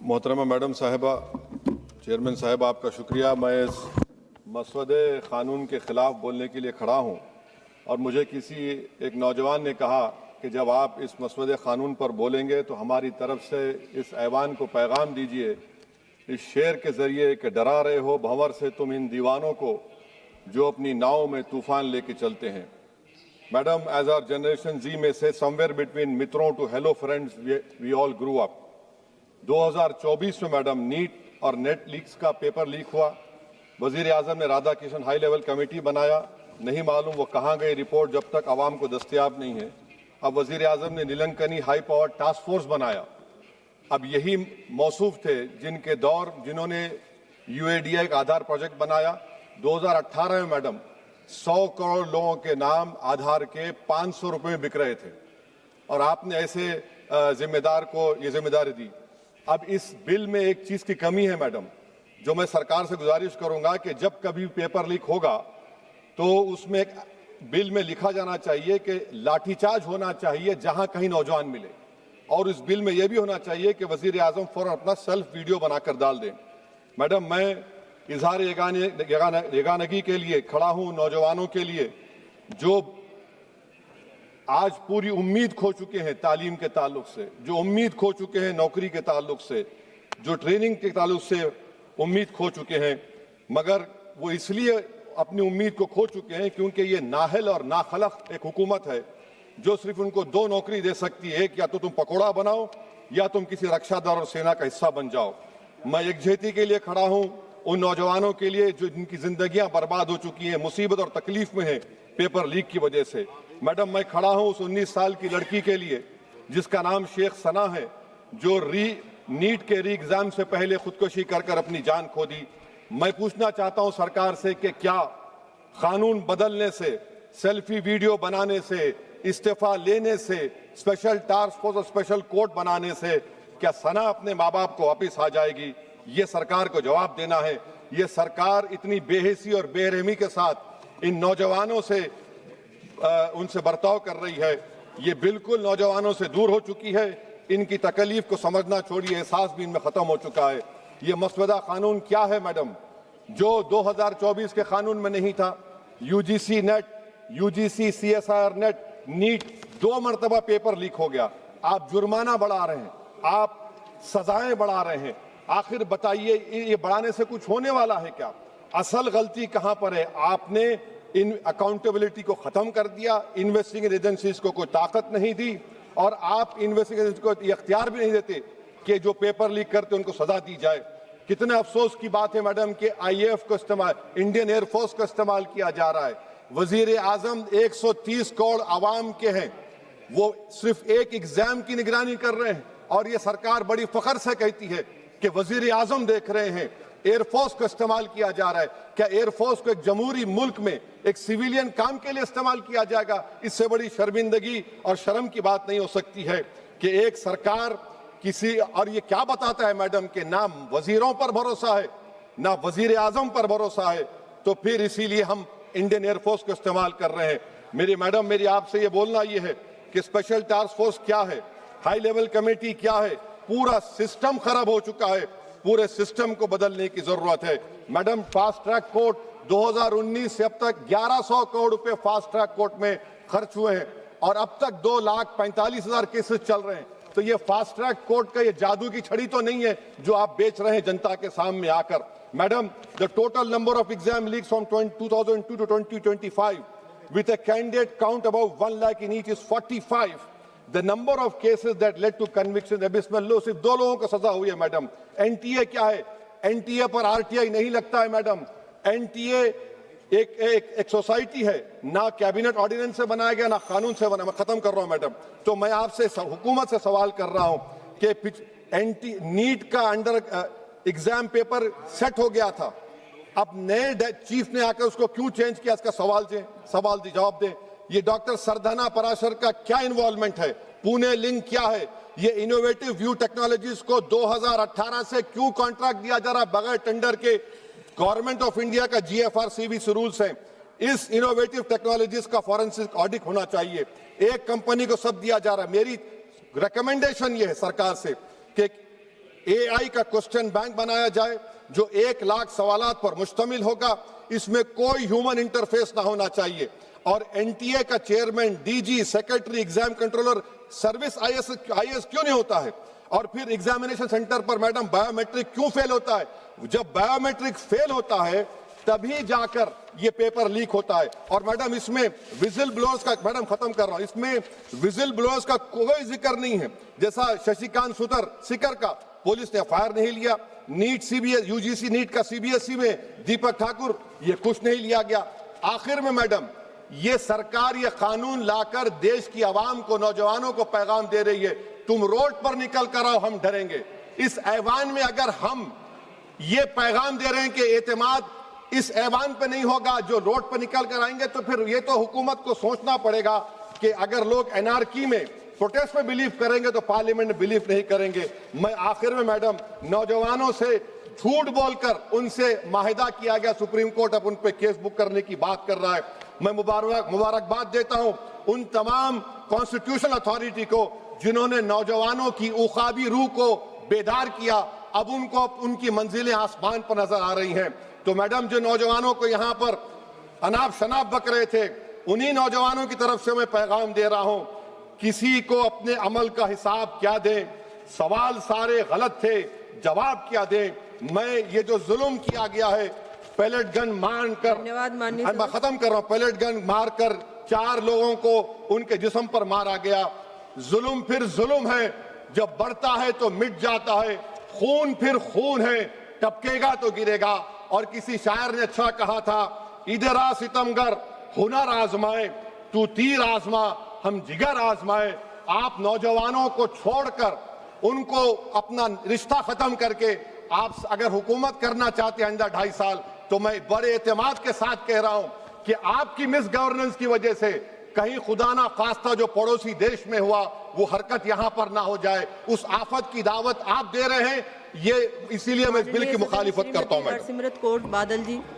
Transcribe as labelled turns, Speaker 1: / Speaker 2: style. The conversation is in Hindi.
Speaker 1: मोहतरमा मैडम साहिबा, चेयरमैन साहब, आपका शुक्रिया। मैं इस मसवदे क़ानून के ख़िलाफ़ बोलने के लिए खड़ा हूँ और मुझे किसी एक नौजवान ने कहा कि जब आप इस मसवदे क़ानून पर बोलेंगे तो हमारी तरफ से इस ऐवान को पैगाम दीजिए इस शेर के ज़रिए कि डरा रहे हो भंवर से तुम इन दीवानों को जो अपनी नाव में तूफ़ान लेके चलते हैं। मैडम, एज आवर जनरेशन जी में से समवेयर बिटवीन मित्रों to hello friends we all grew up. 2024 में मैडम नीट और नेट लीक्स का पेपर लीक हुआ। वजीर आजम ने Radha Kishan high level committee बनाया, नहीं मालूम वो कहाँ गई रिपोर्ट जब तक आवाम को दस्तयाब नहीं है। अब वजीर आजम ने नीलंकनी हाई पावर टास्क फोर्स बनाया। अब यही मौसूफ थे जिन्होंने UADI का आधार प्रोजेक्ट बनाया। 2018 में मैडम 100 करोड़ लोगों के नाम आधार के 500 रुपए में बिक रहे थे और आपने ऐसे जिम्मेदार को ये जिम्मेदारी दी। अब इस बिल में एक चीज की कमी है मैडम, जो मैं सरकार से गुजारिश करूंगा कि जब कभी पेपर लीक होगा तो उसमें एक बिल में लिखा जाना चाहिए कि लाठीचार्ज होना चाहिए जहां कहीं नौजवान मिले, और इस बिल में यह भी होना चाहिए कि वजीर आजम फौरन अपना सेल्फ वीडियो बनाकर डाल दें। मैडम, मैं इजहार यगानगी के लिए खड़ा हूं, नौजवानों के लिए जो आज पूरी उम्मीद खो चुके हैं तालीम के ताल्लुक से, जो उम्मीद खो चुके हैं नौकरी के ताल्लुक से, जो ट्रेनिंग के ताल्लुक से उम्मीद खो चुके हैं, मगर वो इसलिए अपनी उम्मीद को खो चुके हैं क्योंकि ये नाहल और नाखलक एक हुकूमत है जो सिर्फ उनको 2 नौकरी दे सकती है, या तो तुम पकौड़ा बनाओ या तुम किसी रक्षा दल और सेना का हिस्सा बन जाओ। मैं यकजहती के लिए खड़ा हूं उन नौजवानों के लिए जो जिनकी जिंदगियां बर्बाद हो चुकी हैं, मुसीबत और तकलीफ में है पेपर लीक की वजह से। मैडम, मैं खड़ा हूं उस 19 साल की लड़की के लिए जिसका नाम शेख सना है, जो नीट के री एग्जाम से पहले खुदकुशी कर अपनी जान खो दी। मैं पूछना चाहता हूं सरकार से कि क्या कानून बदलने से, सेल्फी वीडियो बनाने से, इस्तीफा लेने से, स्पेशल टास्क फोर्स और स्पेशल कोर्ट बनाने से क्या सना अपने माँ बाप को वापिस आ जाएगी? ये सरकार को जवाब देना है। ये सरकार इतनी बेहिसी और बेरहमी के साथ इन नौजवानों से उनसे बर्ताव कर रही है, ये बिल्कुल नौजवानों से दूर हो चुकी है। इनकी तकलीफ को समझना छोड़िए, एहसास भी इनमें खत्म हो चुका है। ये मसवदा कानून क्या है मैडम, जो 2024 के कानून में नहीं था? UGC NET, UGC CSIR NET, NEET 2 मरतबा पेपर लीक हो गया। आप जुर्माना बढ़ा रहे हैं, आप सजाएं बढ़ा रहे हैं। आखिर बताइए, ये बढ़ाने से कुछ होने वाला है क्या? असल गलती कहां पर है? आपने इन अकाउंटेबिलिटी को खत्म कर दिया, इन्वेस्टिगेटिंग एजेंसीज को कोई ताकत नहीं दी, और आप इन्वेस्टिगेशन को इख्तियार भी नहीं देते कि जो पेपर लीक करते उनको सजा दी जाए। कितने अफसोस की बात है मैडम कि IAF को इस्तेमाल, इंडियन एयरफोर्स का इस्तेमाल किया जा रहा है। वजीर आजम 130 करोड़ आवाम के हैं, वो सिर्फ एक एग्जाम की निगरानी कर रहे हैं, और ये सरकार बड़ी फख्र से कहती है कि वजीर आजम देख रहे हैं। एयरफोर्स को इस्तेमाल किया जा रहा है। क्या एयरफोर्स को एक जमहूरी मुल्क में एक सिविलियन काम के लिए इस्तेमाल किया जाएगा? इससे बड़ी शर्मिंदगी और शर्म की बात नहीं हो सकती है कि एक सरकार किसी, और ये क्या बताता है मैडम कि ना वजीरों पर भरोसा है, ना वजीर आजम पर भरोसा है, तो फिर इसीलिए हम इंडियन एयरफोर्स को इस्तेमाल कर रहे हैं। मेरी आपसे ये बोलना ये है कि स्पेशल टास्क फोर्स क्या है, हाई लेवल कमेटी क्या है? पूरा सिस्टम खराब हो चुका है, पूरे सिस्टम को बदलने की जरूरत है। मैडम, फास्ट ट्रैक कोर्ट 2019 से अब तक 1100 करोड़ रुपए फास्ट ट्रैक कोर्ट में खर्च हुए हैं, और अब तक 2,45,000 केसेस चल रहे हैं। तो ये फास्ट ट्रैक कोर्ट का ये जादू की छड़ी तो नहीं है जो आप बेच रहे हैं जनता के सामने आकर। Madam, the total number of exam leaks from 2002 to 2025 with a candidate count above 1 lakh in each is 45. The number of cases that led to conviction abysmal low। सिर्फ 2 लोगों को सजा हुई है मैडम। NTA क्या है? NTA पर RTI नहीं लगता है मैडम। NTA एक सोसाइटी है, ना कैबिनेट ऑर्डिनेंस से बनाया गया, ना कानून से बना। मैं खत्म कर रहा हूं मैडम। तो मैं आपसे हुकूमत से सवाल कर रहा हूं कि नीट का अंडर एग्जाम पेपर सेट हो गया था, अब नए चीफ ने आकर उसको क्यों चेंज किया? इसका सवाल जवाब दें। ये डॉक्टर सरदाना पराशर का क्या इन्वॉल्वमेंट है? पुणे लिंक क्या है? ये इनोवेटिव व्यू टेक्नोलॉजीज को 2018 से क्यों कॉन्ट्रैक्ट दिया जा रहा है बगैर टेंडर के? गवर्नमेंट ऑफ इंडिया का GFRCB रूल्स हैं। इस इनोवेटिव टेक्नोलॉजीज का फॉरेंसिक ऑडिट होना चाहिए। एक कंपनी को सब दिया जा रहा है। मेरी रिकमेंडेशन ये है सरकार से कि AI का क्वेश्चन बैंक बनाया जाए जो 1 लाख सवालात पर मुश्तमिल होगा, इसमें कोई ह्यूमन इंटरफेस ना होना चाहिए। और NTA का chairman, DG, secretary, exam controller, service IAS क्यों नहीं होता है? और फिर एग्जामिनेशन सेंटर पर मैडम बायोमेट्रिक क्यों फेल होता है? जब बायोमेट्रिक फेल होता है तभी जाकर ये पेपर लीक होता है। और मैडम इसमें विजिल ब्लोअर्स का, मैडम खत्म कर रहा हूं, इसमें विजिल ब्लोअर्स का कोई जिक्र नहीं है। जैसा शशिकांत सिकर का पुलिस ने FIR नहीं लिया, नीट CBSE UGC नीट का CBSE में दीपक ठाकुर, ये कुछ नहीं लिया गया। आखिर में मैडम ये सरकार ये कानून लाकर देश की आवाम को, नौजवानों को पैगाम दे रही है, तुम रोड पर निकल कर आओ, हम डरेंगे। इस ऐवान में अगर हम ये पैगाम दे रहे हैं कि एतमाद इस ऐवान पे नहीं होगा, जो रोड पर निकल कर आएंगे, तो फिर ये तो हुकूमत को सोचना पड़ेगा कि अगर लोग एनआरकी में, प्रोटेस्ट में बिलीव करेंगे तो पार्लियामेंट में बिलीव नहीं करेंगे। मैं आखिर में मैडम नौजवानों से झूठ बोलकर उनसे माहिदा किया गया, सुप्रीम कोर्ट अब उन पे केस बुक करने की बात कर रहा है। मैं मुबारकबाद देता हूं उन तमाम कॉन्स्टिट्यूशनल अथॉरिटी को जिन्होंने नौजवानों की उखाबी रूह को बेदार किया। अब उनको उनकी मंजिलें आसमान पर नजर आ रही हैं। तो मैडम जो नौजवानों को यहाँ पर अनाप शनाप बक रहे थे, उन्हीं नौजवानों की तरफ से मैं पैगाम दे रहा हूं, किसी को अपने अमल का हिसाब क्या दें, सवाल सारे गलत थे, जवाब क्या दें। मैं ये जो जुल्म किया गया है, पैलेट गन मारकर, मैं खत्म कर रहा हूं, पैलेट गन मारकर 4 लोगों को उनके जिस्म पर मारा गया। जुल्म फिर जुल्म है, जब बढ़ता है तो मिट जाता है। खून फिर खून है, टपकेगा तो गिरेगा। और किसी शायर ने अच्छा कहा था, इधर आ सितमगर हुनर आजमाए, तू तीर आजमा हम जिगर आजमाए। आप नौजवानों को छोड़कर उनको अपना रिश्ता खत्म करके आप अगर हुकूमत करना चाहते हैं आइंदा 2.5 साल, तो मैं बड़े एतमाद के साथ कह रहा हूं कि आपकी मिस गवर्नेंस की वजह से कहीं खुदा ना खास्ता जो पड़ोसी देश में हुआ वो हरकत यहां पर ना हो जाए। उस आफत की दावत आप दे रहे हैं, ये इसीलिए मैं इस बिल की मुखालिफत करता हूं। मैडम
Speaker 2: सिमरत कौर बादल जी।